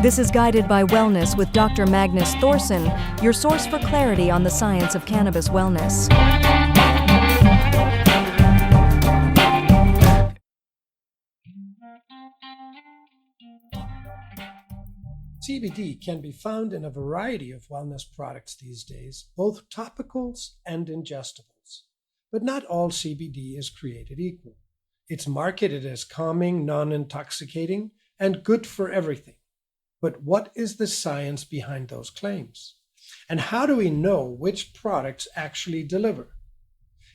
This is Guided by Wellness with Dr. Magnus Thorsson, your source for clarity on the science of cannabis wellness. CBD can be found in a variety of wellness products these days, both topicals and ingestibles. But not all CBD is created equal. It's marketed as calming, non-intoxicating, and good for everything. But what is the science behind those claims? And how do we know which products actually deliver?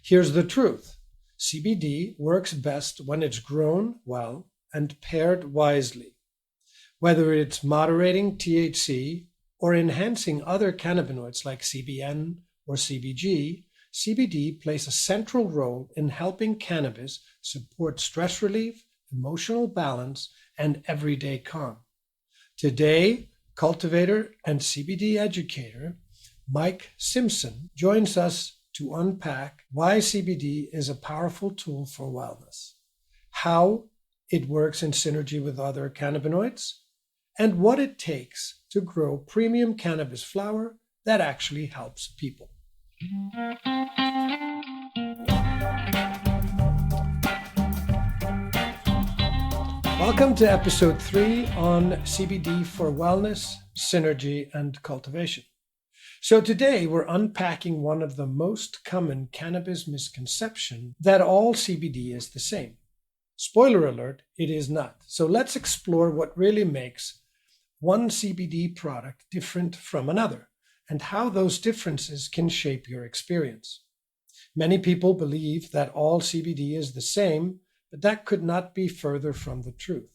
Here's the truth. CBD works best when it's grown well and paired wisely. Whether it's moderating THC or enhancing other cannabinoids like CBN or CBG, CBD plays a central role in helping cannabis support stress relief, emotional balance, and everyday calm. Today, cultivator and CBD educator Mike Simpson joins us to unpack why CBD is a powerful tool for wellness, how it works in synergy with other cannabinoids, and what it takes to grow premium cannabis flower that actually helps people. Welcome to episode 3 on CBD for wellness, synergy, and cultivation. So today we're unpacking one of the most common cannabis misconceptions, that all CBD is the same. Spoiler alert, it is not. So let's explore what really makes one CBD product different from another, and how those differences can shape your experience. Many people believe that all CBD is the same, but that could not be further from the truth.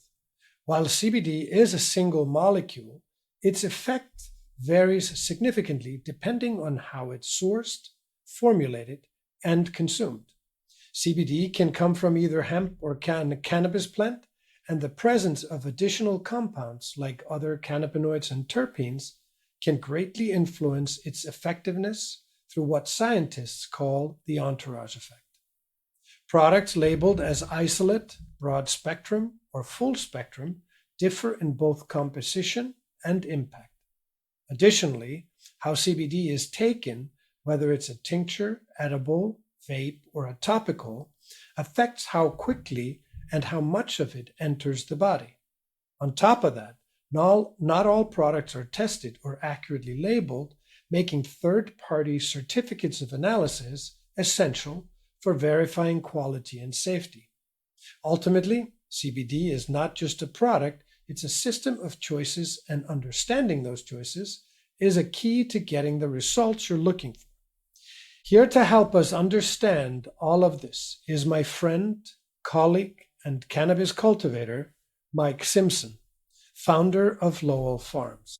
While CBD is a single molecule, its effect varies significantly depending on how it's sourced, formulated, and consumed. CBD can come from either hemp or cannabis plant, and the presence of additional compounds like other cannabinoids and terpenes can greatly influence its effectiveness through what scientists call the entourage effect. Products labeled as isolate, broad spectrum, or full spectrum differ in both composition and impact. Additionally, how CBD is taken, whether it's a tincture, edible, vape, or a topical, affects how quickly and how much of it enters the body. On top of that, not all products are tested or accurately labeled, making third-party certificates of analysis essential for verifying quality and safety. Ultimately, CBD is not just a product, it's a system of choices, and understanding those choices is a key to getting the results you're looking for. Here to help us understand all of this is my friend, colleague, and cannabis cultivator, Mike Simpson, founder of Lovewell Farms.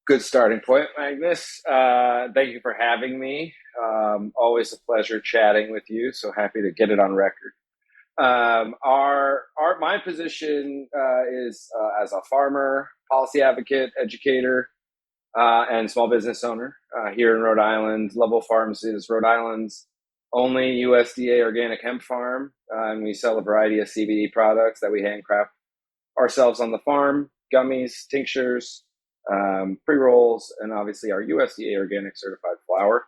Good starting point, Magnus. Thank you for having me. Always a pleasure chatting with you. So happy to get it on record. My position is as a farmer, policy advocate, educator, and small business owner here in Rhode Island. Lovewell Farms is Rhode Island's only USDA organic hemp farm, and we sell a variety of CBD products that we handcraft ourselves on the farm: gummies, tinctures, pre-rolls, and obviously our USDA organic certified flower.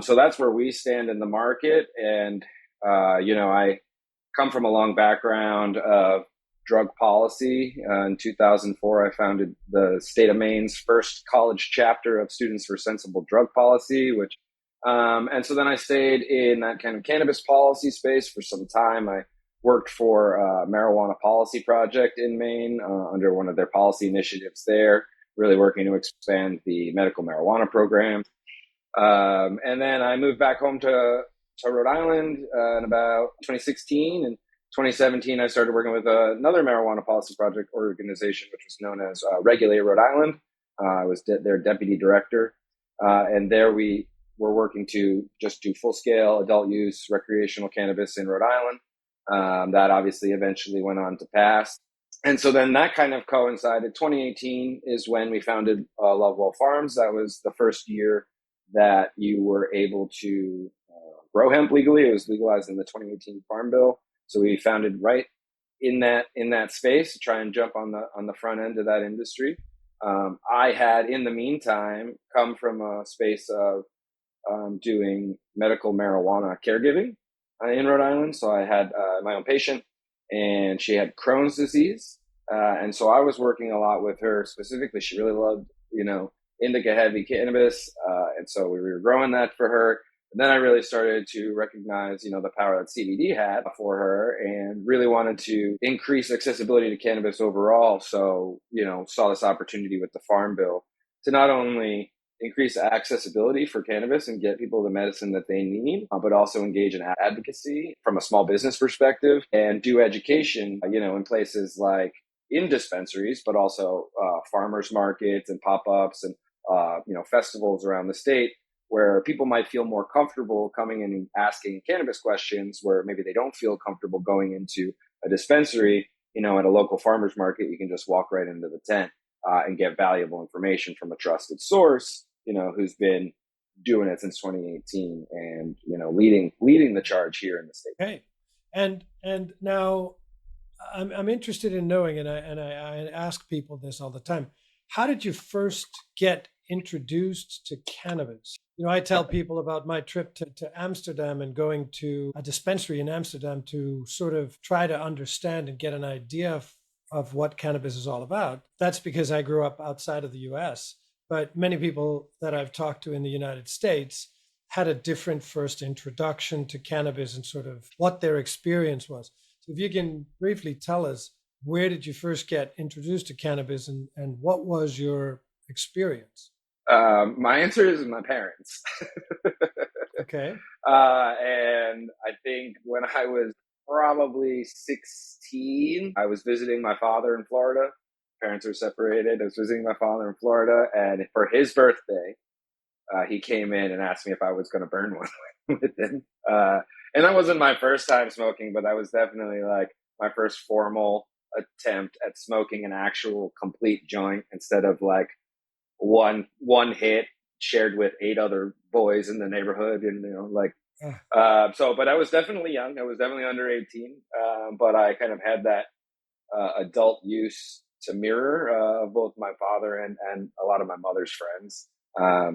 So that's where we stand in the market. And, I come from a long background of drug policy. In 2004, I founded the state of Maine's first college chapter of Students for Sensible Drug Policy, and so then I stayed in that kind of cannabis policy space for some time. I worked for a marijuana policy project in Maine under one of their policy initiatives there, really working to expand the medical marijuana program. And then I moved back home to Rhode Island in about 2016. And 2017, I started working with another marijuana policy project organization, which was known as Regulate Rhode Island. I was their deputy director. And there we were working to just do full-scale adult use recreational cannabis in Rhode Island. That obviously eventually went on to pass. And so then that kind of coincided. 2018 is when we founded Lovewell Farms. That was the first year that you were able to grow hemp legally. It was legalized in the 2018 Farm Bill. So we founded right in that space to try and jump on the front end of that industry. I had, in the meantime, come from a space of doing medical marijuana caregiving in Rhode Island. So I had my own patient, and she had Crohn's disease. And so I was working a lot with her specifically. She really loved, indica heavy cannabis. And so we were growing that for her. And then I really started to recognize, the power that CBD had for her, and really wanted to increase accessibility to cannabis overall. So, saw this opportunity with the Farm Bill to not only increase accessibility for cannabis and get people the medicine that they need, but also engage in advocacy from a small business perspective and do education, in places like in dispensaries, but also farmers markets and pop-ups and, festivals around the state, where people might feel more comfortable coming in and asking cannabis questions, where maybe they don't feel comfortable going into a dispensary. At a local farmers market, you can just walk right into the tent and get valuable information from a trusted source, who's been doing it since 2018 and, leading the charge here in the state. Okay. And now I'm interested in knowing, and I ask people this all the time, how did you first get introduced to cannabis? I tell people about my trip to Amsterdam and going to a dispensary in Amsterdam to sort of try to understand and get an idea of what cannabis is all about. That's because I grew up outside of the US, but many people that I've talked to in the United States had a different first introduction to cannabis and sort of what their experience was. So if you can briefly tell us, where did you first get introduced to cannabis, and what was your experience? My answer is my parents. Okay. And I think when I was probably 16, I was visiting my father in Florida. Parents are separated. I was visiting my father in Florida, and for his birthday, he came in and asked me if I was going to burn one with him. And that wasn't my first time smoking, but that was definitely like my first formal attempt at smoking an actual complete joint instead of like one hit shared with 8 other boys in the neighborhood, and but I was definitely young. I was definitely under 18, but I kind of had that adult use to mirror both my father and a lot of my mother's friends.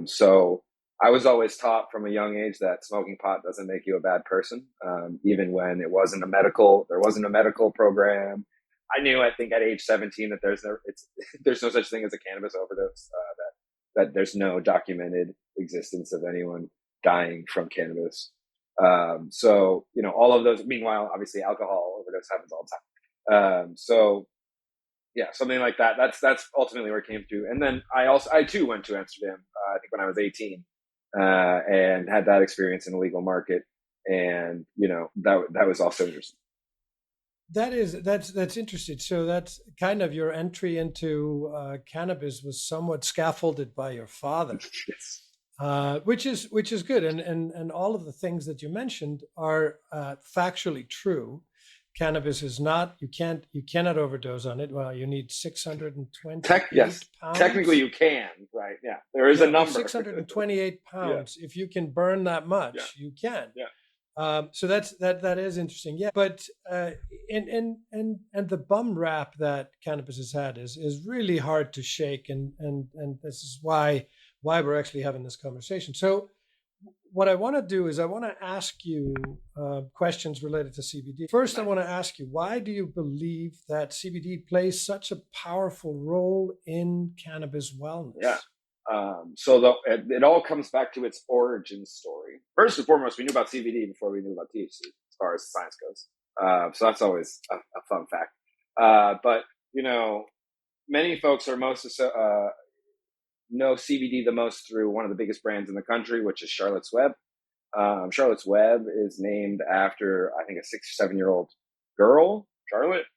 So I was always taught from a young age that smoking pot doesn't make you a bad person, even when there wasn't a medical program. I knew, I think, at age 17 that there's no such thing as a cannabis overdose. That there's no documented existence of anyone dying from cannabis. So all of those. Meanwhile, obviously, alcohol overdose happens all the time. So yeah, something like that. That's ultimately where it came to. And then I too went to Amsterdam. I think when I was 18, and had that experience in a legal market, and that was also interesting. That's interesting. So that's kind of your entry into cannabis was somewhat scaffolded by your father, Yes. which is good. And all of the things that you mentioned are factually true. Cannabis is not. You cannot overdose on it. Well, you need 628 Yes, pounds. technically you can, right? Yeah, there is a number. 628 pounds. Yeah. If you can burn that much, you can. Yeah. So that is interesting. Yeah, but and the bum rap that cannabis has had is really hard to shake, and this is why we're actually having this conversation. So what I want to do is I want to ask you questions related to CBD. First, I want to ask you, why do you believe that CBD plays such a powerful role in cannabis wellness? Yeah. So it all comes back to its origin story. First and foremost, we knew about CBD before we knew about THC, as far as science goes. So that's always a fun fact. But many folks are know CBD the most through one of the biggest brands in the country, which is Charlotte's Web. Charlotte's Web is named after, I think, a 6 or 7-year-old girl, Charlotte,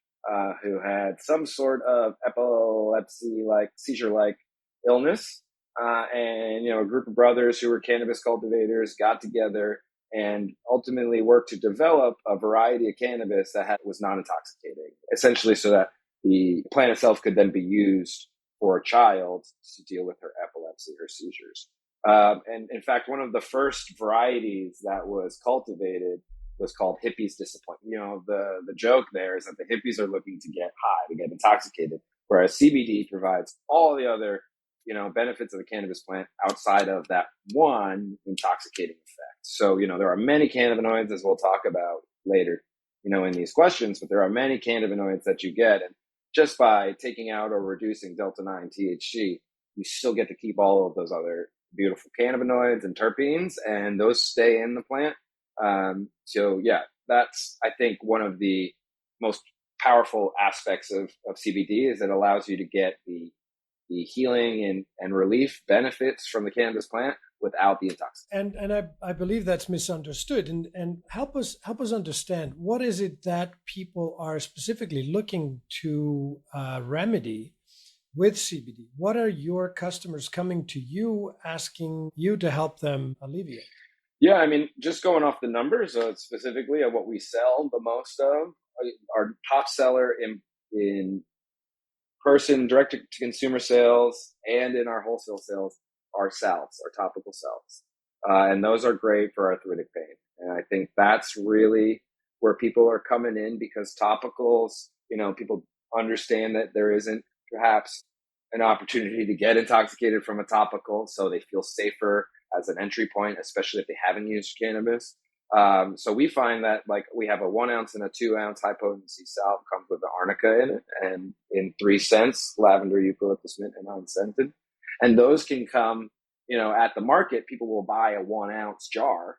who had some sort of epilepsy-like, seizure-like illness. And a group of brothers who were cannabis cultivators got together and ultimately worked to develop a variety of cannabis that was non-intoxicating, essentially so that the plant itself could then be used for a child to deal with her epilepsy, her seizures. And in fact, one of the first varieties that was cultivated was called hippies disappointment. The joke there is that the hippies are looking to get high, to get intoxicated, whereas CBD provides all the other, benefits of the cannabis plant outside of that one intoxicating effect. So, there are many cannabinoids, as we'll talk about later, in these questions, but there are many cannabinoids that you get. And just by taking out or reducing Delta-9 THC, you still get to keep all of those other beautiful cannabinoids and terpenes, and those stay in the plant. So yeah, that's, I think, one of the most powerful aspects of CBD is it allows you to get the healing and relief benefits from the cannabis plant without the intoxication. And I believe that's misunderstood. And help us understand, what is it that people are specifically looking to remedy with CBD? What are your customers coming to you asking you to help them alleviate? Yeah, I mean, just going off the numbers, specifically of what we sell the most of, our top seller in person direct to consumer sales and in our wholesale sales are salves, our topical salves. And those are great for arthritic pain. And I think that's really where people are coming in, because topicals, people understand that there isn't perhaps an opportunity to get intoxicated from a topical, so they feel safer as an entry point, especially if they haven't used cannabis. So we find that, like, we have a 1 ounce and a 2 ounce high potency salve, comes with the arnica in it, and in 3 scents, lavender, eucalyptus, mint, and unscented. And those can come, at the market, people will buy a 1 ounce jar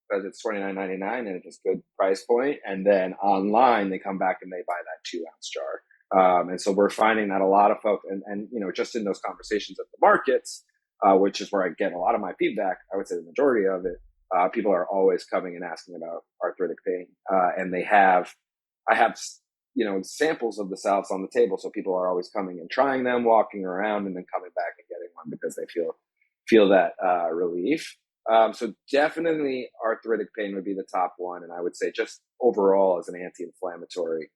because it's $29.99 and it's a good price point. And then online, they come back and they buy that 2 ounce jar. And so we're finding that a lot of folks, and just in those conversations at the markets, which is where I get a lot of my feedback, I would say the majority of it, people are always coming and asking about arthritic pain. And I have, samples of the salves on the table. So people are always coming and trying them, walking around, and then coming back and getting one because they feel that relief. So definitely arthritic pain would be the top one. And I would say just overall as an anti-inflammatory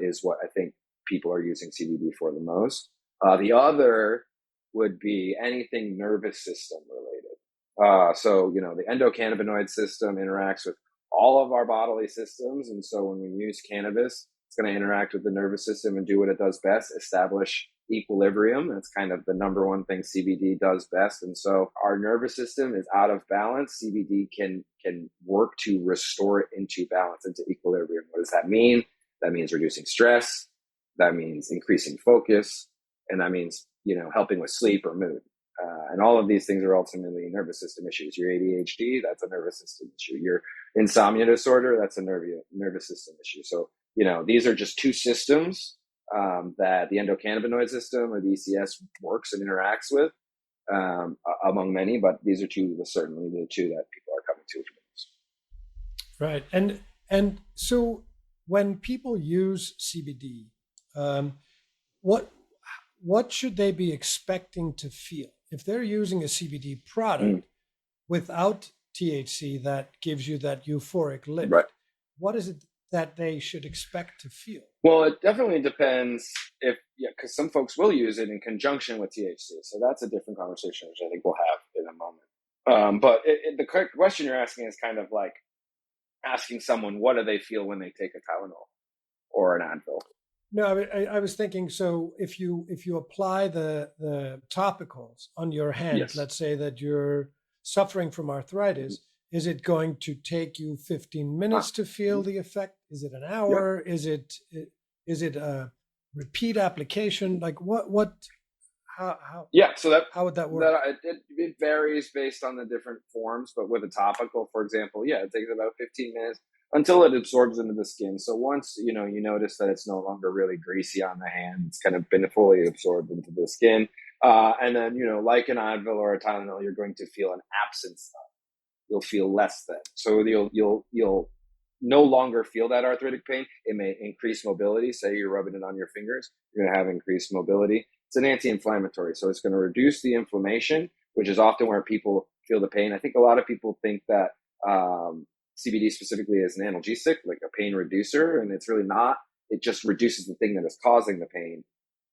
is what I think people are using CBD for the most. The other would be anything nervous system related. So, the endocannabinoid system interacts with all of our bodily systems. And so when we use cannabis, it's going to interact with the nervous system and do what it does best, establish equilibrium. That's kind of the number one thing CBD does best. And so our nervous system is out of balance. CBD can work to restore it into balance, into equilibrium. What does that mean? That means reducing stress. That means increasing focus. And that means, helping with sleep or mood. And all of these things are ultimately nervous system issues. Your ADHD, that's a nervous system issue. Your insomnia disorder, that's a nervous system issue. So, these are just two systems that the endocannabinoid system or the ECS works and interacts with, among many, but these are certainly the two that people are coming to for this. Right. And so when people use CBD, what should they be expecting to feel? If they're using a CBD product without THC that gives you that euphoric lift, right, what is it that they should expect to feel? Well, it definitely depends because some folks will use it in conjunction with THC. So that's a different conversation, which I think we'll have in a moment. But the question you're asking is kind of like asking someone, what do they feel when they take a Tylenol or an Advil? No, I was thinking, so if you apply the topicals on your hand, Yes. Let's say that you're suffering from arthritis, is it going to take you 15 minutes to feel the effect? Is it an hour? Yep. Is it a repeat application? Like how? Yeah, so how would that work? It varies based on the different forms, but with a topical, for example, it takes about 15 minutes until it absorbs into the skin. So once, you notice that it's no longer really greasy on the hand, it's kind of been fully absorbed into the skin. And then, like an Advil or a Tylenol, you're going to feel an absence of. You'll feel less than. So you'll no longer feel that arthritic pain. It may increase mobility. Say you're rubbing it on your fingers, you're going to have increased mobility. It's an anti-inflammatory. So it's going to reduce the inflammation, which is often where people feel the pain. I think a lot of people think that, CBD specifically is an analgesic, like a pain reducer, and it's really not. It just reduces the thing that is causing the pain.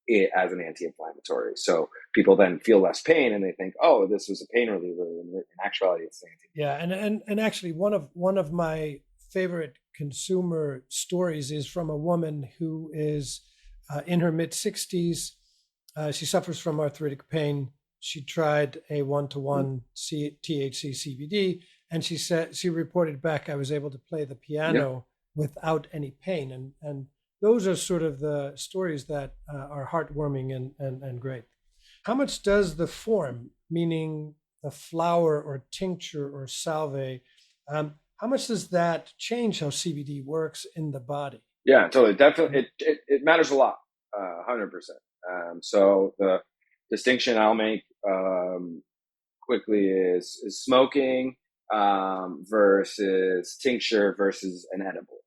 it as an anti-inflammatory. So people then feel less pain and they think, oh, this was a pain reliever. In actuality, it's an Yeah, and actually one of my favorite consumer stories is from a woman who is in her mid 60s. She suffers from arthritic pain. She tried a one-to-one THC CBD, and she said she reported back, I was able to play the piano without any pain, and those are sort of the stories that are heartwarming and great. How much does the form, meaning the flower or tincture or salve, how much does that change how CBD works in the body? Yeah, totally. Definitely. It matters a lot. 100%. So the distinction I'll make quickly is smoking versus tincture versus an edible.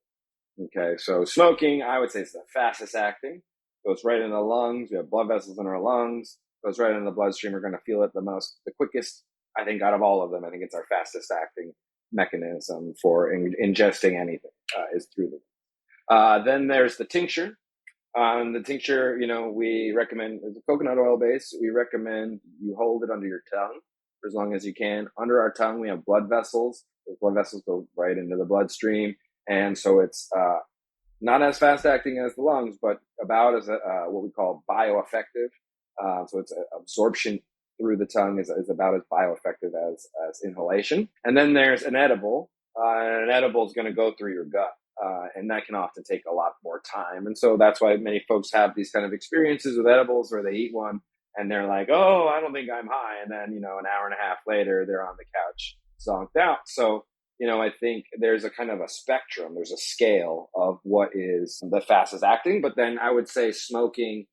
Okay, so smoking, I would say, it's the fastest acting. Goes right into the lungs. We have blood vessels in our lungs. Goes right into the bloodstream. We're going to feel it the quickest. I think out of all of them, I think it's our fastest acting mechanism for ingesting anything is through the. Then there's the tincture. The tincture, we recommend, it's a coconut oil base. We recommend you hold it under your tongue for as long as you can. Under our tongue, we have blood vessels. Those blood vessels go right into the bloodstream. And so it's not as fast acting as the lungs, but about as what we call bioeffective. So it's absorption through the tongue is about as bioeffective as inhalation. And then there's an edible. And an edible is going to go through your gut. And that can often take a lot more time. And so that's why many folks have these kind of experiences with edibles where they eat one and they're like, oh, I don't think I'm high. And then, an hour and a half later, they're on the couch zonked out. So, I think there's a kind of a spectrum. There's a scale of what is the fastest acting. But then I would say smoking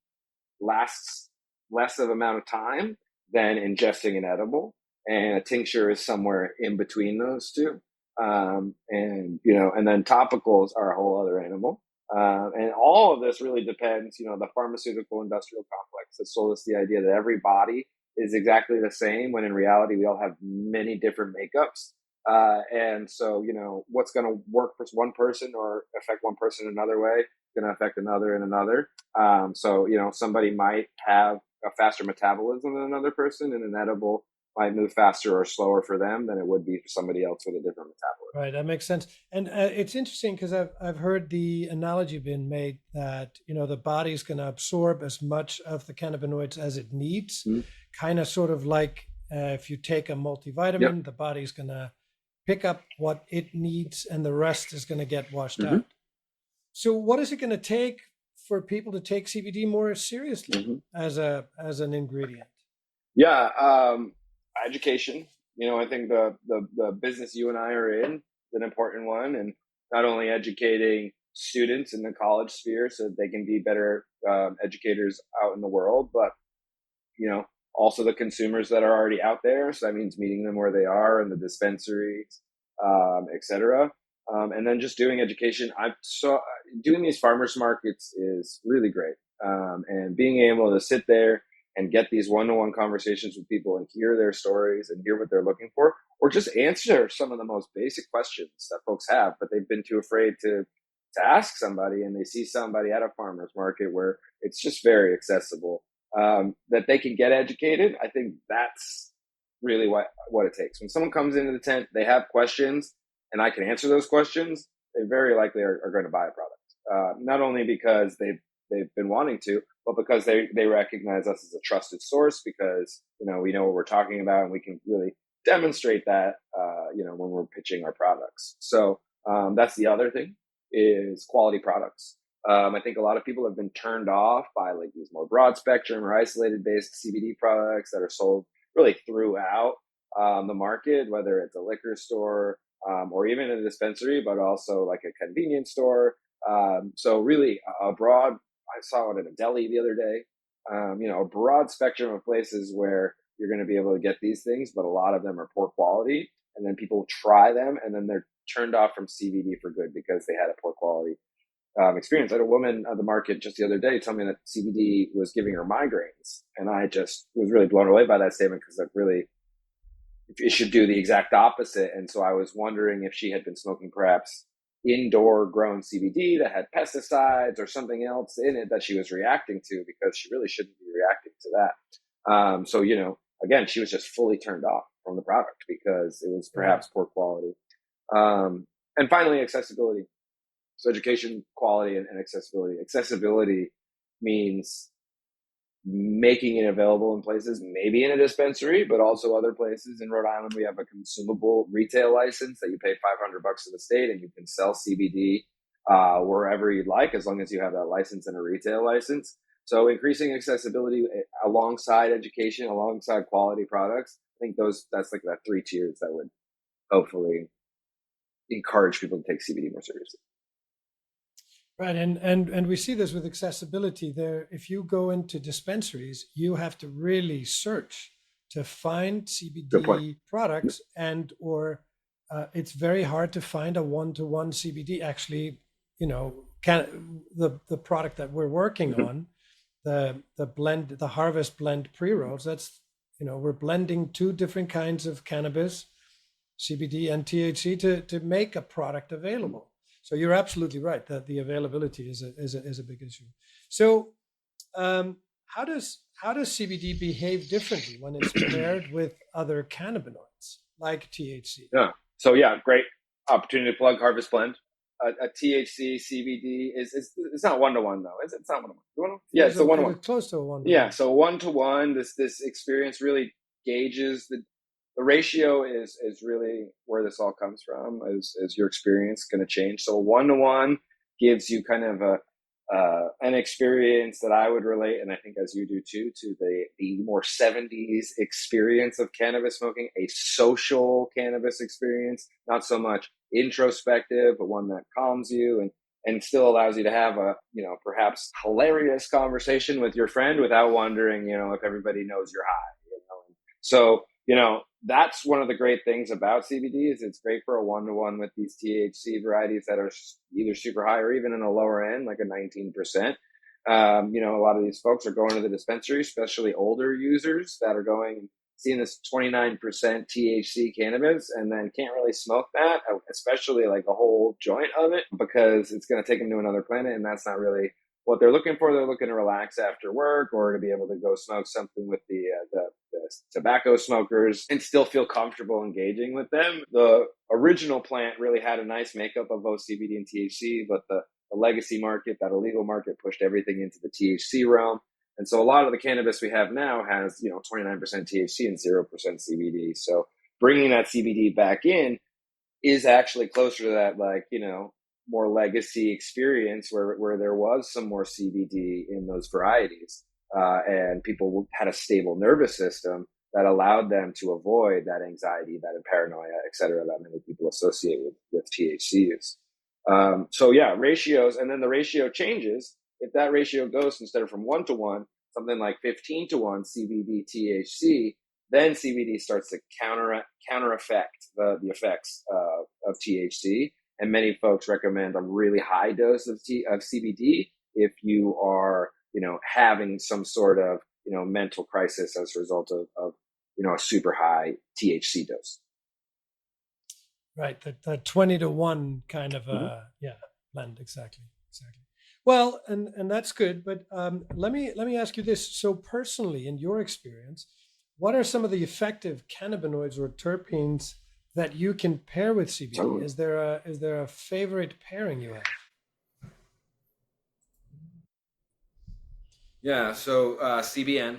lasts less of amount of time than ingesting an edible. And a tincture is somewhere in between those two. And then topicals are a whole other animal. And all of this really depends, the pharmaceutical industrial complex has sold us the idea that every body is exactly the same, when in reality, we all have many different makeups. And so, what's going to work for one person or affect one person another way, going to affect another and another. So, somebody might have a faster metabolism than another person, and an edible might move faster or slower for them than it would be for somebody else with a different metabolism. Right, that makes sense. And it's interesting because I've heard the analogy being made that the body's going to absorb as much of the cannabinoids as it needs, kind of sort of like if you take a multivitamin, the body's going to pick up what it needs, and the rest is going to get washed out. So, what is it going to take for people to take CBD more seriously as an ingredient? Yeah. Education. I think the business you and I are in is an important one, and not only educating students in the college sphere so that they can be better educators out in the world, but also the consumers that are already out there. So that means meeting them where they are in the dispensaries, et cetera. And then just doing education. Doing these farmers markets is really great, and being able to sit there and get these one-to-one conversations with people and hear their stories and hear what they're looking for, or just answer some of the most basic questions that folks have, but they've been too afraid to ask somebody, and they see somebody at a farmer's market where it's just very accessible, that they can get educated. I think that's really what it takes. When someone comes into the tent, they have questions, and I can answer those questions, they very likely are going to buy a product. Not only because they've been wanting to, but because they recognize us as a trusted source, because, we know what we're talking about, and we can really demonstrate that, when we're pitching our products. So that's the other thing, is quality products. I think a lot of people have been turned off by like these more broad spectrum or isolated based CBD products that are sold really throughout the market, whether it's a liquor store or even a dispensary, but also like a convenience store. So really a broad, I saw it in a deli the other day, a broad spectrum of places where you're going to be able to get these things, but a lot of them are poor quality. And then people try them, and then they're turned off from CBD for good because they had a poor quality experience. I had a woman at the market just the other day tell me that CBD was giving her migraines. And I just was really blown away by that statement, because it should do the exact opposite. And so I was wondering if she had been smoking perhaps indoor grown CBD that had pesticides or something else in it that she was reacting to, because she really shouldn't be reacting to that. So, again, she was just fully turned off from the product because it was perhaps poor quality. And finally, accessibility. So education, quality, and accessibility. Accessibility means making it available in places, maybe in a dispensary, but also other places. In Rhode Island, we have a consumable retail license that you pay $500 to the state, and you can sell CBD wherever you'd like, as long as you have that license and a retail license. So increasing accessibility alongside education, alongside quality products, I think that's like that 3 tiers that would hopefully encourage people to take CBD more seriously. Right, and we see this with accessibility. There, if you go into dispensaries, you have to really search to find CBD products, and or it's very hard to find a one-to-one CBD. Actually, the product that we're working on, the blend, the harvest blend pre-rolls. That's we're blending 2 different kinds of cannabis, CBD and THC, to make a product available. So you're absolutely right that the availability is a big issue. So how does CBD behave differently when it's paired with other cannabinoids like THC? Yeah. So great opportunity to plug Harvest Blend. A THC CBD is it's not 1-to-1 though, is it? It's not 1-to-1. Yeah, it's a 1-to-1. Close to a 1-to-1. Yeah, so 1-to-1. This experience really gauges the ratio is really where this all comes from. Is your experience going to change? So 1-to-1 gives you kind of an experience that I would relate, and I think as you do too, to the more 70s experience of cannabis smoking, a social cannabis experience, not so much introspective, but one that calms you and still allows you to have a, perhaps hilarious conversation with your friend without wondering, if everybody knows you're high. So, that's one of the great things about CBD is it's great for a 1-to-1 with these THC varieties that are either super high or even in a lower end, like a 19%. A lot of these folks are going to the dispensary, especially older users that are going, seeing this 29% THC cannabis and then can't really smoke that, especially like a whole joint of it, because it's going to take them to another planet. And that's not really what they're looking for. They're looking to relax after work or to be able to go smoke something with the tobacco smokers and still feel comfortable engaging with them. The original plant really had a nice makeup of both CBD and THC, but the legacy market, that illegal market, pushed everything into the THC realm. And so a lot of the cannabis we have now has, 29% THC and 0% CBD. So bringing that CBD back in is actually closer to that, more legacy experience where there was some more CBD in those varieties. And people had a stable nervous system that allowed them to avoid that anxiety, that paranoia, et cetera, that many people associate with THCs. Ratios, and then the ratio changes. If that ratio goes instead of from 1-to-1, something like 15-to-1 CBD THC, then CBD starts to counter effect the effects of THC. And many folks recommend a really high dose of CBD if you are, having some sort of, mental crisis as a result of a super high THC dose. Right, that 20-to-1 kind of blend, exactly. Well, and that's good, but let me ask you this. So personally, in your experience, what are some of the effective cannabinoids or terpenes that you can pair with CBD? Totally. Is there a favorite pairing you have? Yeah, so CBN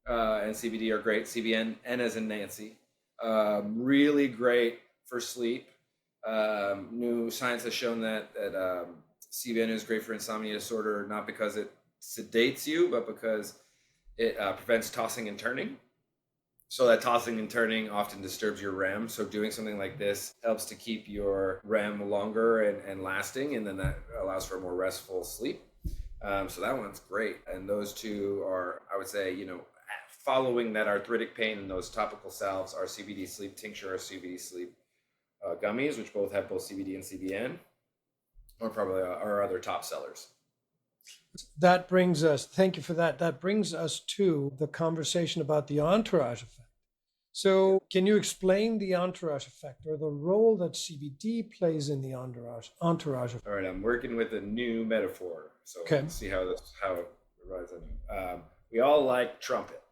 and CBD are great. CBN, N as in Nancy, really great for sleep. New science has shown that CBN is great for insomnia disorder, not because it sedates you, but because it prevents tossing and turning. So that tossing and turning often disturbs your REM. So doing something like this helps to keep your REM longer and lasting, and then that allows for a more restful sleep. So that one's great. And those two are, I would say, following that arthritic pain and those topical salves are CBD sleep tincture or CBD sleep gummies, which both have both CBD and CBN, are probably our other top sellers. That brings us, thank you for that. That brings us to the conversation about the entourage effect. So, can you explain the entourage effect or the role that CBD plays in the entourage effect? All right, I'm working with a new metaphor, so Okay. let's see how it rides on you. We all like trumpet,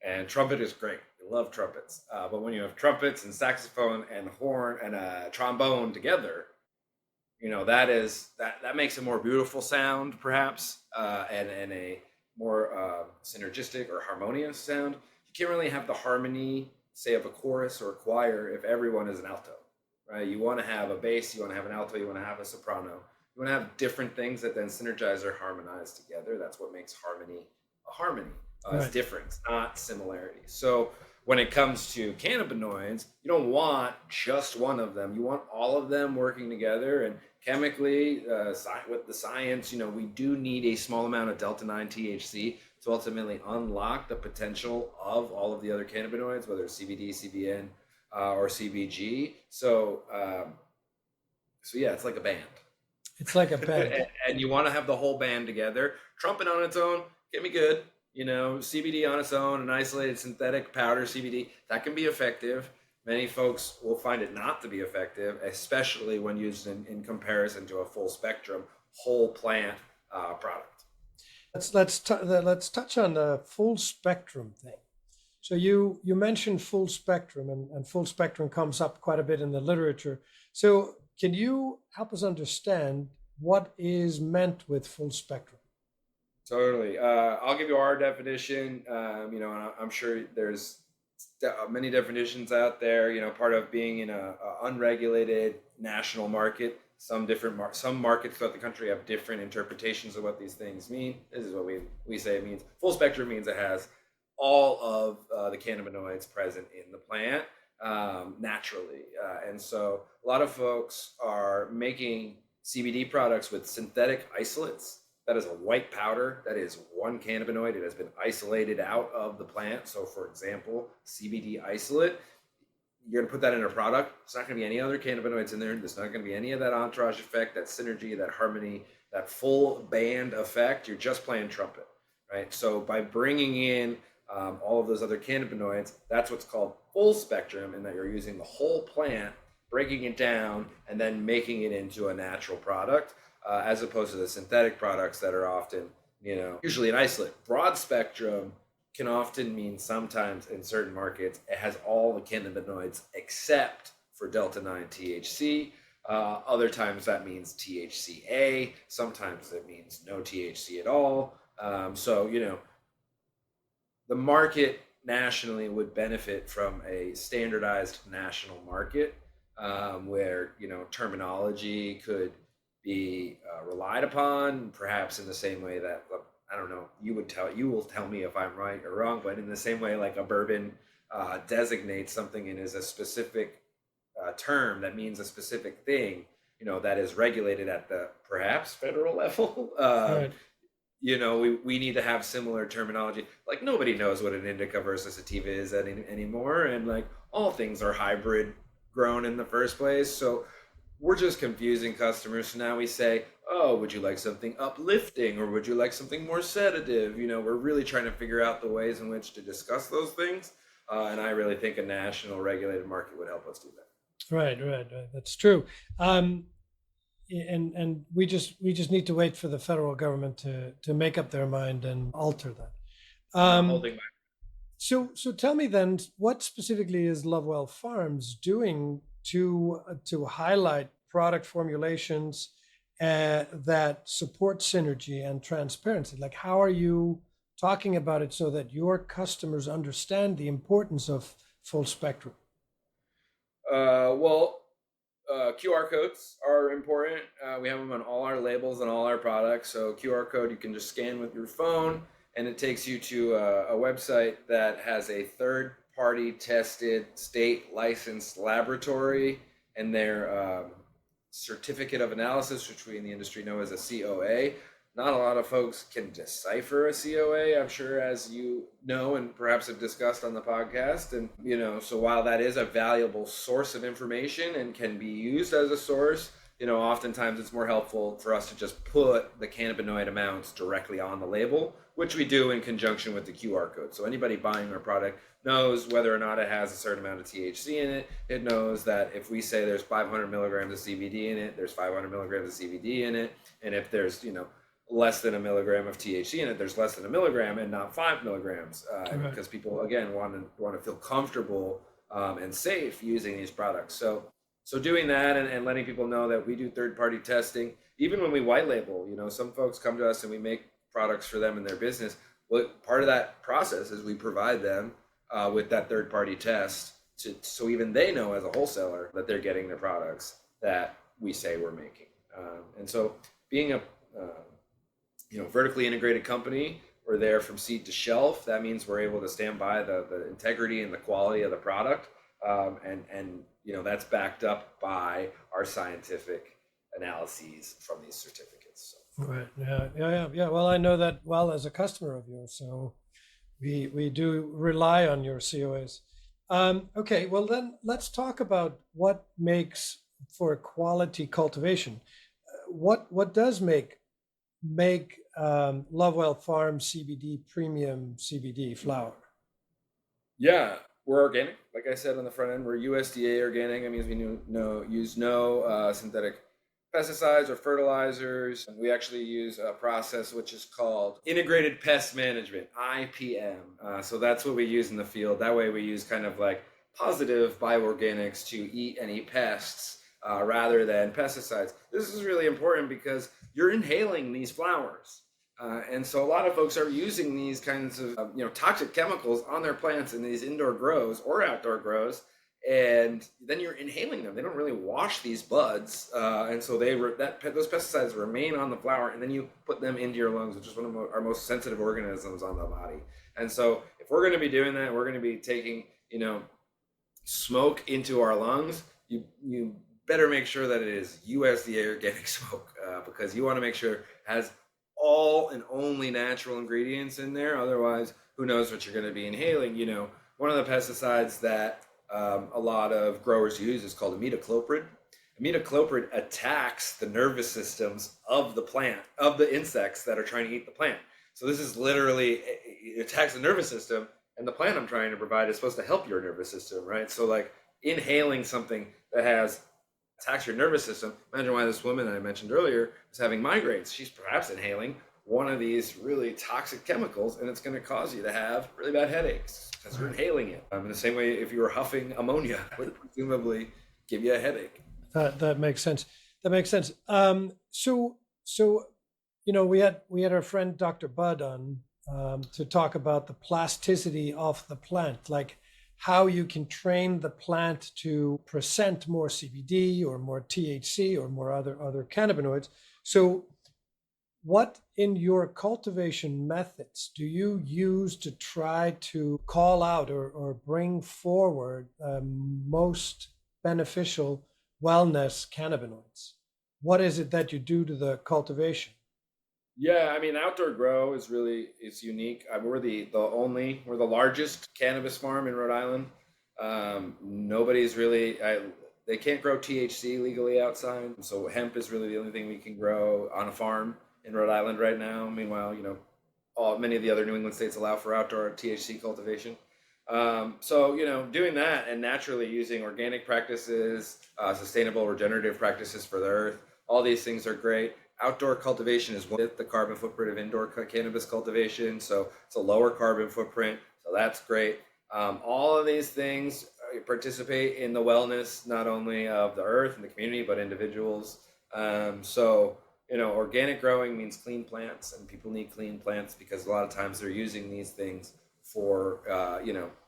and trumpet is great. We love trumpets, but when you have trumpets and saxophone and horn and a trombone together, that makes a more beautiful sound, perhaps, and a more synergistic or harmonious sound. You can't really have the harmony, say, of a chorus or a choir if everyone is an alto, right? You want to have a bass, you want to have an alto, you want to have a soprano. You want to have different things that then synergize or harmonize together. That's what makes harmony a harmony. It's Right. difference, not similarity. So when it comes to cannabinoids, you don't want just one of them. You want all of them working together. And chemically, with the science, we do need a small amount of delta-9 THC to ultimately unlock the potential of all of the other cannabinoids, whether it's CBD, CBN, or CBG. So yeah, it's like a band. It's like a band. And you want to have the whole band together. Trumpet on its own can be good. CBD on its own, an isolated synthetic powder CBD, that can be effective. Many folks will find it not to be effective, especially when used in comparison to a full spectrum, whole plant product. Let's touch on the full spectrum thing. So you mentioned full spectrum, and full spectrum comes up quite a bit in the literature. So can you help us understand what is meant with full spectrum? Totally. I'll give you our definition. And I'm sure there's many definitions out there. Part of being in a unregulated national market. Some markets throughout the country have different interpretations of what these things mean. This is what we say it means. Full spectrum means it has all of the cannabinoids present in the plant naturally. And so a lot of folks are making CBD products with synthetic isolates. That is a white powder. That is one cannabinoid. It has been isolated out of the plant. So, for example, CBD isolate, you're going to put that in a product. There's not going to be any other cannabinoids in there. There's not going to be any of that entourage effect, that synergy, that harmony, that full band effect. You're just playing trumpet, right? So, by bringing in all of those other cannabinoids, that's what's called full spectrum, and that you're using the whole plant, breaking it down, and then making it into a natural product. As opposed to the synthetic products that are often, usually an isolate. Broad spectrum can often mean sometimes in certain markets, it has all the cannabinoids except for delta-9 THC. Other times that means THCA. Sometimes it means no THC at all. The market nationally would benefit from a standardized national market where, terminology could be relied upon, perhaps in the same way that I don't know. You will tell me if I'm right or wrong, but in the same way, like a bourbon designates something and is a specific term that means a specific thing, that is regulated at the perhaps federal level. Right. We need to have similar terminology. Like nobody knows what an indica versus sativa is anymore, and like all things are hybrid grown in the first place, so we're just confusing customers. So now we say, oh, would you like something uplifting or would you like something more sedative? We're really trying to figure out the ways in which to discuss those things. And I really think a national regulated market would help us do that. Right. That's true. And we just need to wait for the federal government to make up their mind and alter that. So tell me then, what specifically is Lovewell Farms doing to highlight product formulations that support synergy and transparency? Like, how are you talking about it so that your customers understand the importance of full spectrum? QR codes are important. We have them on all our labels and all our products. So QR code you can just scan with your phone, and it takes you to a website that has a third-party tested, state licensed laboratory and their certificate of analysis, which we in the industry know as a COA. Not a lot of folks can decipher a COA, I'm sure, as you know, and perhaps have discussed on the podcast. And, so while that is a valuable source of information and can be used as a source, oftentimes it's more helpful for us to just put the cannabinoid amounts directly on the label, which we do in conjunction with the QR code. So anybody buying our product knows whether or not it has a certain amount of THC in it. It knows that if we say there's 500 milligrams of CBD in it, there's 500 milligrams of CBD in it. And if there's, less than a milligram of THC in it, there's less than a milligram and not 5 milligrams. Because people, again, want to feel comfortable and safe using these products. So doing that and letting people know that we do third-party testing, even when we white label, some folks come to us and we make products for them in their business. Well, part of that process is we provide them with that third-party test so even they know as a wholesaler that they're getting the products that we say we're making. And so being a vertically integrated company, we're there from seed to shelf. That means we're able to stand by the integrity and the quality of the product. And that's backed up by our scientific analyses from these certificates. So. Right. Yeah. Well, I know that well as a customer of yours, so we do rely on your COAs. Okay. Well, then let's talk about what makes for quality cultivation. What does make Lovewell Farms CBD premium CBD flower? Yeah, we're organic. Like I said on the front end, we're USDA organic. That means we use no synthetic pesticides or fertilizers. We actually use a process which is called integrated pest management, IPM. So that's what we use in the field. That way we use kind of like positive bioorganics to eat any pests rather than pesticides. This is really important because you're inhaling these flowers. And so a lot of folks are using these kinds of toxic chemicals on their plants in these indoor grows or outdoor grows, and then you're inhaling them. They don't really wash these buds, and so those pesticides remain on the flower, and then you put them into your lungs, which is one of our most sensitive organisms on the body. And so if we're going to be doing that, we're going to be taking smoke into our lungs. You better make sure that it is USDA organic smoke because you want to make sure it has all and only natural ingredients in there. Otherwise, who knows what you're going to be inhaling. One of the pesticides that a lot of growers use is called imidacloprid. Imidacloprid attacks the nervous systems of the plant, of the insects that are trying to eat the plant. So this is literally, it attacks the nervous system, and the plant I'm trying to provide is supposed to help your nervous system, right? So like inhaling something that attacks your nervous system. Imagine why this woman I mentioned earlier is having migraines. She's perhaps inhaling one of these really toxic chemicals, and it's going to cause you to have really bad headaches because you're inhaling it. In the same way, if you were huffing ammonia, it would presumably give you a headache. That makes sense. So we had our friend Dr. Bud on to talk about the plasticity of the plant, like how you can train the plant to present more CBD or more THC or more other cannabinoids. So what in your cultivation methods do you use to try to call out or bring forward most beneficial wellness cannabinoids? What is it that you do to the cultivation? Yeah, I mean, outdoor grow is unique. We're the largest cannabis farm in Rhode Island. Nobody's really, they can't grow THC legally outside. So hemp is really the only thing we can grow on a farm in Rhode Island right now. Meanwhile, many of the other New England states allow for outdoor THC cultivation. So, doing that and naturally using organic practices, sustainable regenerative practices for the earth, all these things are great. Outdoor cultivation is with the carbon footprint of indoor cannabis cultivation. So it's a lower carbon footprint. So that's great. All of these things participate in the wellness, not only of the earth and the community, but individuals. Organic growing means clean plants, and people need clean plants because a lot of times they're using these things for,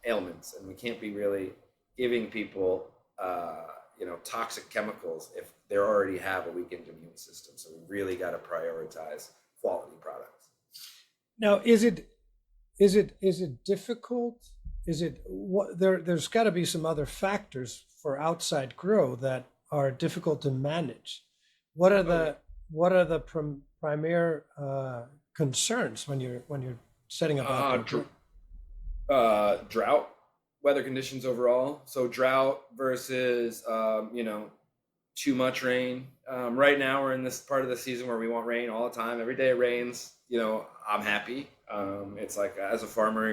ailments. And we can't be really giving people, toxic chemicals if they already have a weakened immune system. So we really got to prioritize quality products. Now, is it difficult? There's got to be some other factors for outside grow that are difficult to manage. What are the primary concerns when you're setting up outdoor grow? Drought, weather conditions overall. So drought versus too much rain. Right now we're in this part of the season where we want rain all the time. Every day it rains, I'm happy. It's like as a farmer,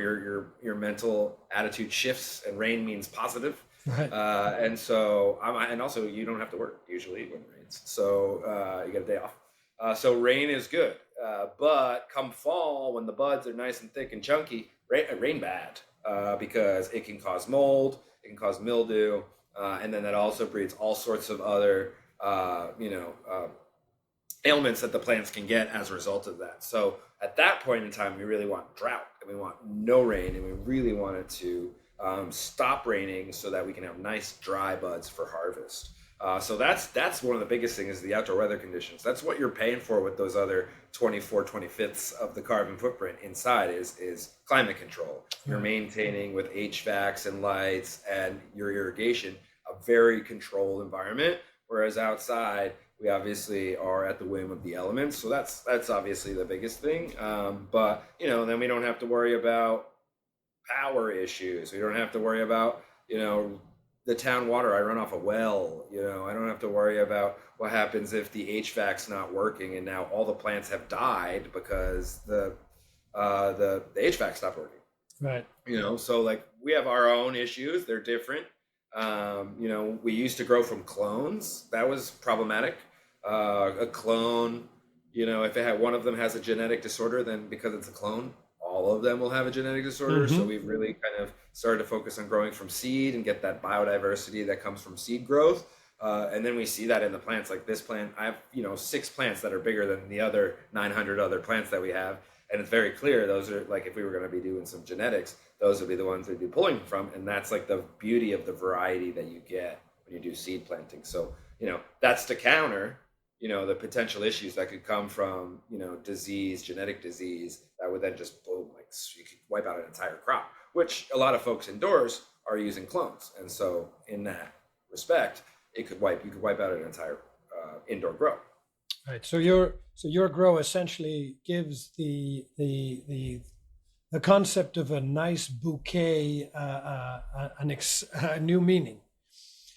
your mental attitude shifts, and rain means positive. Right. And so and also you don't have to work usually when it rains, so you get a day off. So rain is good, but come fall, when the buds are nice and thick and chunky, rain bad, because it can cause mold, it can cause mildew, and then that also breeds all sorts of other ailments that the plants can get as a result of that. So at that point in time, we really want drought, and we want no rain, and we really want it to stop raining so that we can have nice dry buds for harvest. So that's one of the biggest things, is the outdoor weather conditions. That's what you're paying for with those other 24/25ths of the carbon footprint inside is climate control. You're maintaining with HVACs and lights and your irrigation a very controlled environment, whereas outside we obviously are at the whim of the elements. So that's obviously the biggest thing. But then we don't have to worry about power issues. We don't have to worry about the town water. I run off a well. I don't have to worry about what happens if the HVAC's not working and now all the plants have died because the HVAC stopped working. Right. So like we have our own issues. They're different. We used to grow from clones. That was problematic. A clone, if one of them has a genetic disorder, then because it's a clone, all of them will have a genetic disorder. So we've really kind of started to focus on growing from seed and get that biodiversity that comes from seed growth. And then we see that in the plants. Like this plant, I have 6 plants that are bigger than the other 900 other plants that we have, and it's very clear those are, like, if we were going to be doing some genetics, those would be the ones we'd be pulling from. And that's like the beauty of the variety that you get when you do seed planting. So that's to counter the potential issues that could come from disease, genetic disease, that would then just boom, like you could wipe out an entire crop, which a lot of folks indoors are using clones. And so in that respect, you could wipe out an entire indoor grow. Right. So your grow essentially gives the concept of a nice bouquet a new meaning.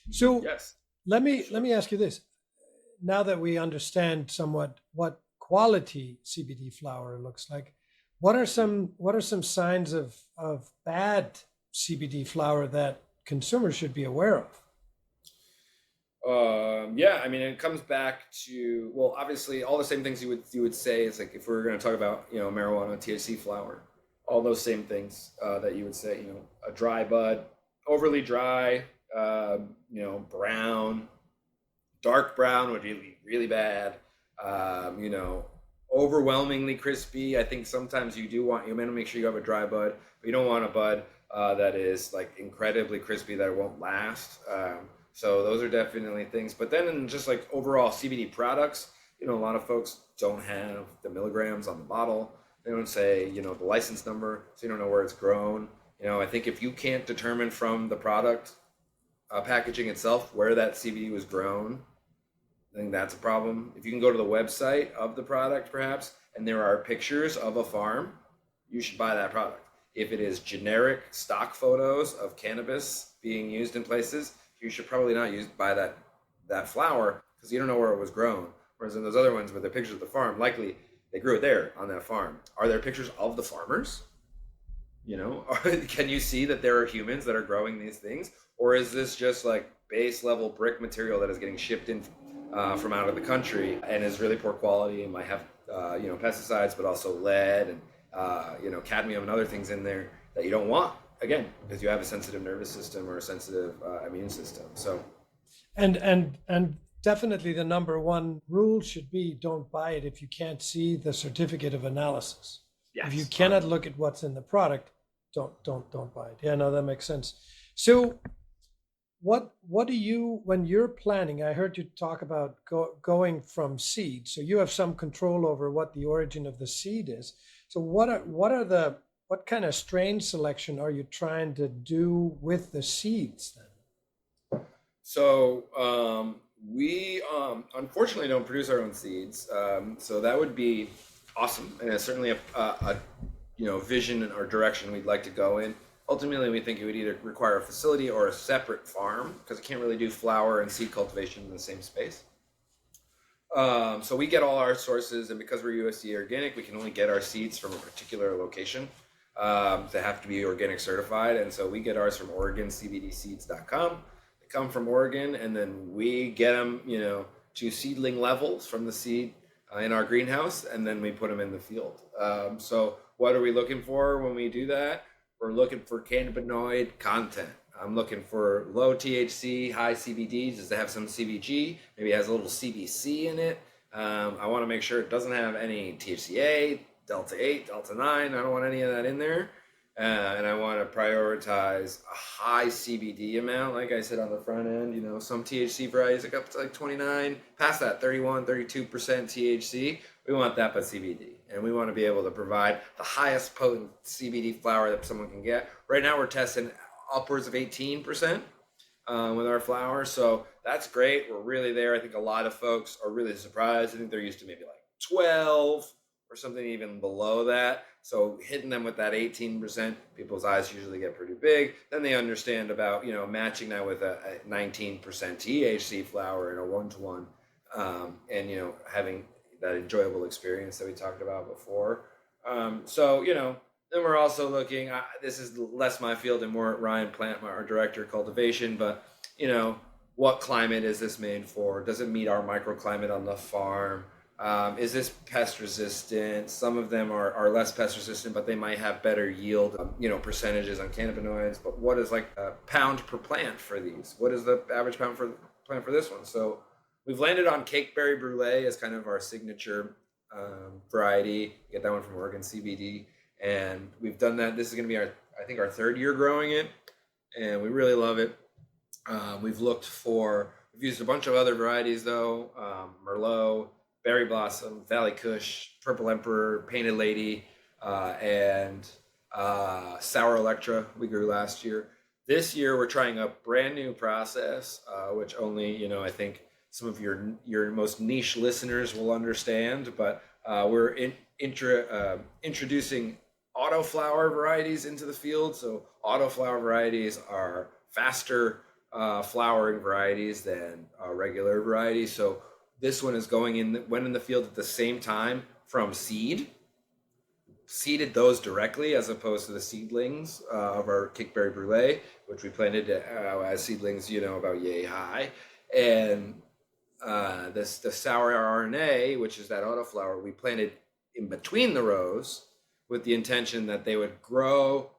So yes. Let me ask you this. Now that we understand somewhat what quality CBD flower looks like, what are some signs of bad CBD flower that consumers should be aware of? It comes back to, well, obviously all the same things you would say. Is like if we were going to talk about marijuana, THC flower, all those same things that you would say. A dry bud, overly dry, brown, dark brown would be really bad. Overwhelmingly crispy. I think sometimes you want to make sure you have a dry bud, but you don't want a bud that is like incredibly crispy that it won't last. So those are definitely things. But then in just like overall CBD products, a lot of folks don't have the milligrams on the bottle. They don't say, the license number, so you don't know where it's grown. I think if you can't determine from the product packaging itself where that CBD was grown, I think that's a problem. If you can go to the website of the product, perhaps, and there are pictures of a farm, you should buy that product. If it is generic stock photos of cannabis being used in places, you should probably not buy that flower, because you don't know where it was grown. Whereas in those other ones with the pictures of the farm, likely they grew it there on that farm. Are there pictures of the farmers? Can you see that there are humans that are growing these things? Or is this just like base level brick material that is getting shipped in from out of the country and is really poor quality and might have pesticides, but also lead and cadmium and other things in there that you don't want, again, because you have a sensitive nervous system or a sensitive immune system. So and definitely the number one rule should be, don't buy it if you can't see the certificate of analysis. yes. If you cannot look at what's in the product, don't buy it. Yeah, no, that makes sense. So what do you, when you're planning, I heard you talk about going from seed, so you have some control over what the origin of the seed is. So what kind of strain selection are you trying to do with the seeds then? So we unfortunately don't produce our own seeds. So that would be awesome, and it's certainly a vision or direction we'd like to go in. ultimately we think it would either require a facility or a separate farm because it can't really do flower and seed cultivation in the same space. So we get all our sources, and because we're USDA organic, we can only get our seeds from a particular location. They have to be organic certified, and so we get ours from OregonCBDseeds.com. They come from Oregon, and then we get them, to seedling levels from the seed in our greenhouse, and then we put them in the field. So what are we looking for when we do that? We're looking for cannabinoid content. I'm looking for low THC, high CBD. Does it have some CBG? Maybe it has a little CBC in it. I want to make sure it doesn't have any THCA, Delta 8, Delta 9. I don't want any of that in there. And I want to prioritize a high CBD amount, like I said on the front end. Some THC varieties like up to like 29, past that 31, 32% THC. We want that but CBD. And we want to be able to provide the highest potent CBD flower that someone can get. Right now we're testing upwards of 18% with our flower. So that's great. We're really there. I think a lot of folks are really surprised. I think they're used to maybe like 12 or something even below that. So hitting them with that 18%, people's eyes usually get pretty big. Then they understand about, matching that with a 19% THC flower in a 1-to-1, and, having that enjoyable experience that we talked about before. Then we're also looking, this is less my field and more Ryan Plant, our director of cultivation, but, what climate is this made for? Does it meet our microclimate on the farm? Is this pest resistant? Some of them are less pest resistant, but they might have better yield, percentages on cannabinoids. But what is like a pound per plant for these? What is the average pound per plant for this one? So we've landed on Cakeberry Brulee as kind of our signature variety. We get that one from Oregon CBD. And we've done that. This is going to be our third year growing it, and we really love it. We've used a bunch of other varieties though, Merlot, Berry Blossom, Valley Kush, Purple Emperor, Painted Lady, and Sour Electra we grew last year. This year we're trying a brand new process, which only, I think some of your most niche listeners will understand, but we're introducing autoflower varieties into the field. So autoflower varieties are faster flowering varieties than regular varieties. So this one is went in the field at the same time from seeded seeded those directly as opposed to the seedlings of our Cakeberry Brulee, which we planted as seedlings, about yay high. And the sour RNA, which is that autoflower, we planted in between the rows with the intention that they would grow,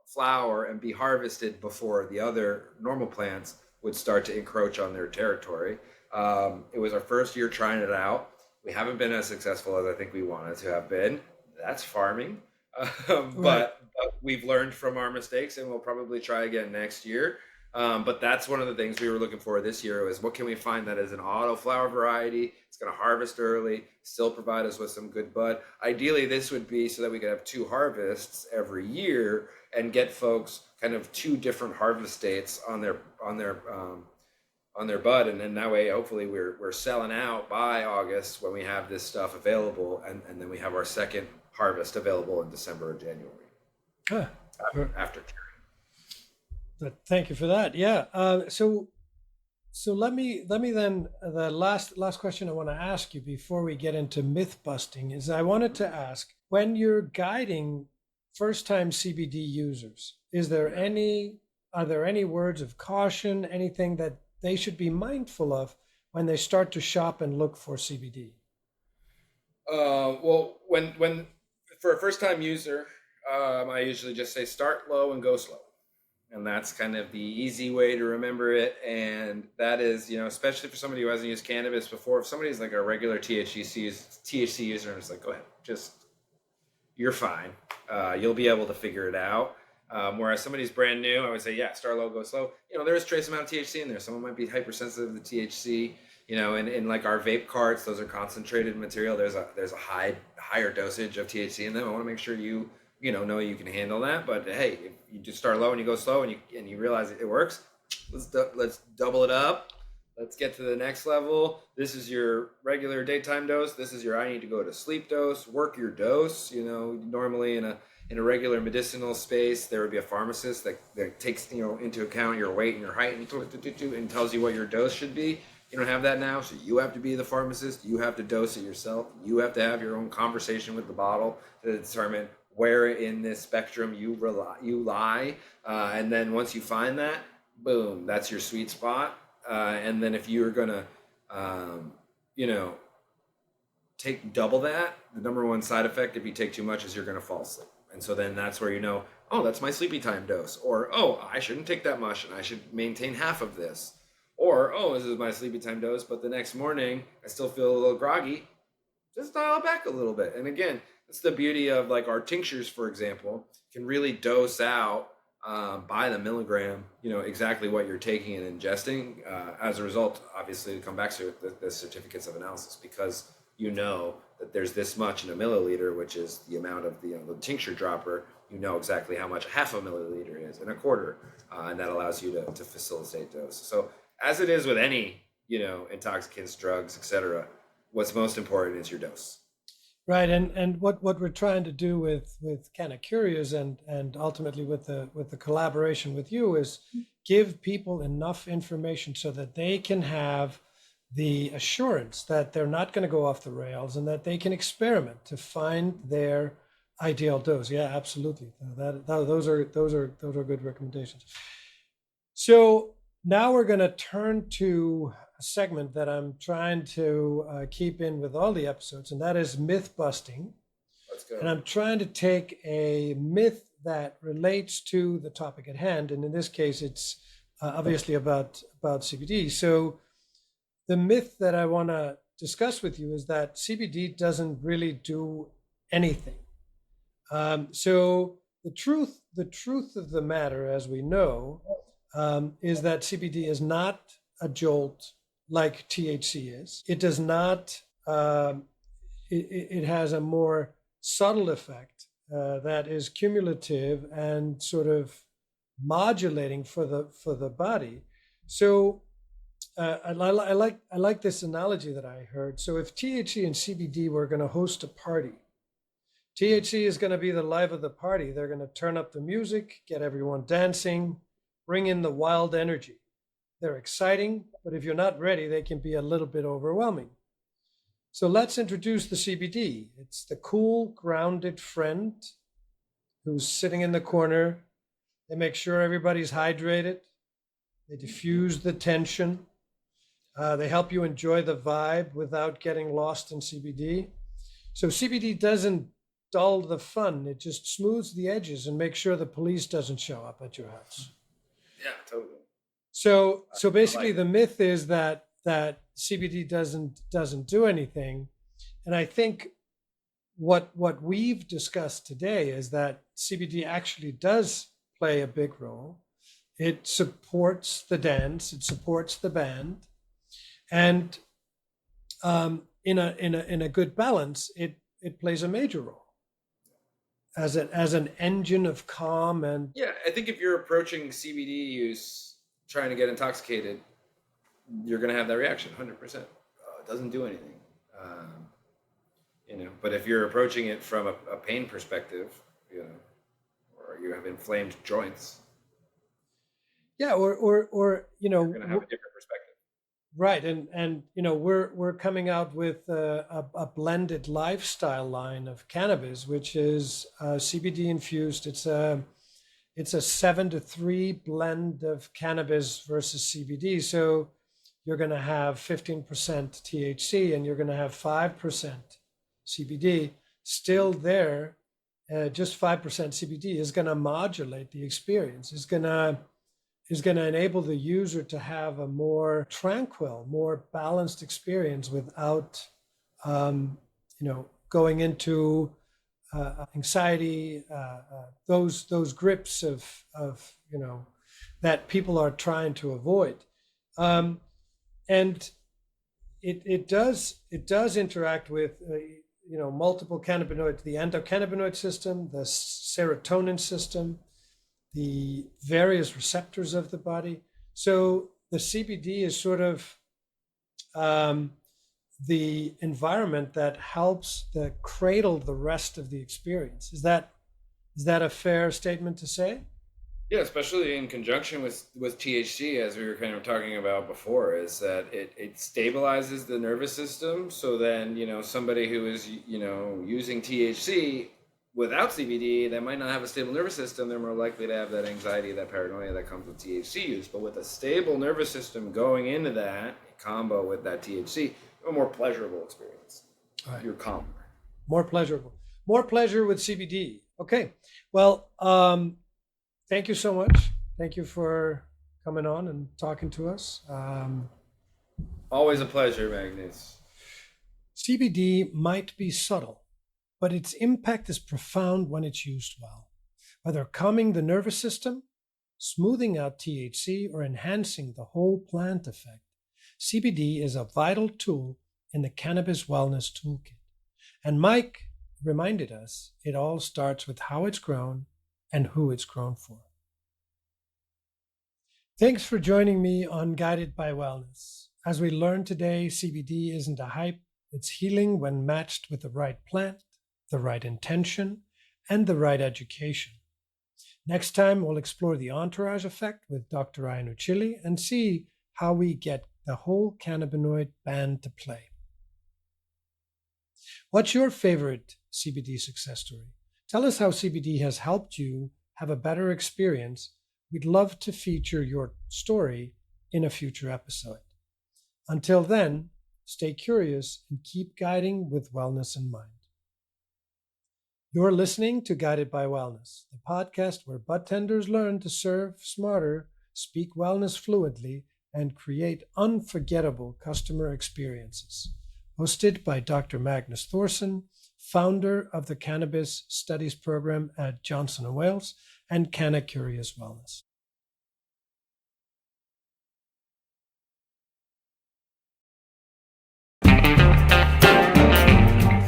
flower, and be harvested before the other normal plants would start to encroach on their territory. It was our first year trying it out. We haven't been as successful as I think we wanted to have been. That's farming. But we've learned from our mistakes, and we'll probably try again next year. But that's one of the things we were looking for this year was what can we find that is an autoflower variety? It's going to harvest early, still provide us with some good bud. Ideally, this would be so that we could have 2 harvests every year and get folks kind of 2 different harvest dates on their bud, and then that way, hopefully, we're selling out by August when we have this stuff available, and then we have our second harvest available in December or January after curing. Thank you for that. Yeah. So let me then the last question I want to ask you before we get into myth busting is I wanted to ask, when you're guiding first-time CBD users, are there any words of caution, anything that they should be mindful of when they start to shop and look for CBD? Well, when for a first-time user, I usually just say start low and go slow. And that's kind of the easy way to remember it. And that is, especially for somebody who hasn't used cannabis before, if somebody's like a regular THC user, and it's like, go ahead, you're fine. You'll be able to figure it out. Whereas somebody's brand new, I would say, yeah, start low, go slow. There is trace amount of THC in there. Someone might be hypersensitive to THC. In like our vape carts, those are concentrated material. There's a higher dosage of THC in them. I want to make sure you know you can handle that. But hey, if you just start low and you go slow and you realize it works, let's double it up. Let's get to the next level. This is your regular daytime dose. This is your I need to go to sleep dose. Work your dose. Normally in in a regular medicinal space, there would be a pharmacist that takes into account your weight and your height and tells you what your dose should be. You don't have that now, so you have to be the pharmacist. You have to dose it yourself. You have to have your own conversation with the bottle to determine where in this spectrum you lie. And then once you find that, boom, that's your sweet spot. And then if you're gonna, take double that, the number one side effect if you take too much is you're gonna fall asleep. And so then that's where oh, that's my sleepy time dose. Or, oh, I shouldn't take that much and I should maintain half of this. Or, oh, this is my sleepy time dose, but the next morning I still feel a little groggy. Just dial it back a little bit. And again, that's the beauty of like our tinctures, for example, can really dose out by the milligram, exactly what you're taking and ingesting. As a result, obviously, to come back to the certificates of analysis, because that there's this much in a milliliter, which is the amount of the tincture dropper. Exactly how much half a milliliter is and a quarter, and that allows you to facilitate dose. So as it is with any intoxicants, drugs, etc., what's most important is your dose. Right, and what we're trying to do with Canna Curious and ultimately with the collaboration with you is give people enough information so that they can have the assurance that they're not going to go off the rails and that they can experiment to find their ideal dose. Yeah, absolutely. Those are good recommendations. So now we're going to turn to a segment that I'm trying to keep in with all the episodes, and that is myth busting. Let's go. And I'm trying to take a myth that relates to the topic at hand, and in this case, it's obviously about CBD. So the myth that I want to discuss with you is that CBD doesn't really do anything. So the truth of the matter, as we know, is that CBD is not a jolt like THC is. It does not. It has a more subtle effect that is cumulative and sort of modulating for the body. So I like this analogy that I heard. So if THC and CBD were going to host a party, THC is going to be the life of the party. They're going to turn up the music, get everyone dancing, bring in the wild energy. They're exciting, but if you're not ready, they can be a little bit overwhelming. So let's introduce the CBD. It's the cool, grounded friend who's sitting in the corner. They make sure everybody's hydrated. They diffuse the tension. They help you enjoy the vibe without getting lost in CBD. So CBD doesn't dull the fun. It just smooths the edges and makes sure the police doesn't show up at your house. Yeah, totally. So basically the myth is that CBD doesn't do anything. And I think what we've discussed today is that CBD actually does play a big role. It supports the dance, it supports the band, and in a good balance, it plays a major role as an engine of calm. And yeah, I think if you're approaching CBD use trying to get intoxicated, you're going to have that reaction 100%. It doesn't do anything. But if you're approaching it from a pain perspective, or you have inflamed joints, yeah, or you're going to have a different perspective. Right, and we're coming out with a blended lifestyle line of cannabis, which is CBD infused. It's a 7-3 blend of cannabis versus CBD. So you're going to have 15% THC and you're going to have 5% CBD. Still there, just 5% CBD is going to modulate the experience. Is going to enable the user to have a more tranquil, more balanced experience without, going into anxiety, those grips of that people are trying to avoid, and it does interact with multiple cannabinoids, the endocannabinoid system, the serotonin system, the various receptors of the body. So the CBD is sort of the environment that helps cradle the rest of the experience. Is that Is that a fair statement to say? Yeah, especially in conjunction with THC, as we were kind of talking about before, is that it stabilizes the nervous system. So then, somebody who is, using THC without CBD, that might not have a stable nervous system. They're more likely to have that anxiety, that paranoia that comes with THC use. But with a stable nervous system going into that combo with that THC, a more pleasurable experience. Right. You're calmer. More pleasurable. More pleasure with CBD. Okay. Well, thank you so much. Thank you for coming on and talking to us. Always a pleasure, Magnus. CBD might be subtle, but its impact is profound when it's used well. Whether calming the nervous system, smoothing out THC, or enhancing the whole plant effect, CBD is a vital tool in the cannabis wellness toolkit. And Mike reminded us it all starts with how it's grown and who it's grown for. Thanks for joining me on Guided by Wellness. As we learned today, CBD isn't a hype, it's healing when matched with the right plant, the right intention, and the right education. Next time, we'll explore the entourage effect with Dr. Iannucci and see how we get the whole cannabinoid band to play. What's your favorite CBD success story? Tell us how CBD has helped you have a better experience. We'd love to feature your story in a future episode. Until then, stay curious and keep guiding with wellness in mind. You're listening to Guided by Wellness, the podcast where budtenders learn to serve smarter, speak wellness fluently, and create unforgettable customer experiences. Hosted by Dr. Magnus Thorsson, founder of the Cannabis Studies Program at Johnson & Wales and Canna Curious Wellness.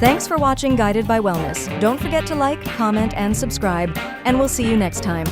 Thanks for watching Guided by Wellness. Don't forget to like, comment, and subscribe, and we'll see you next time.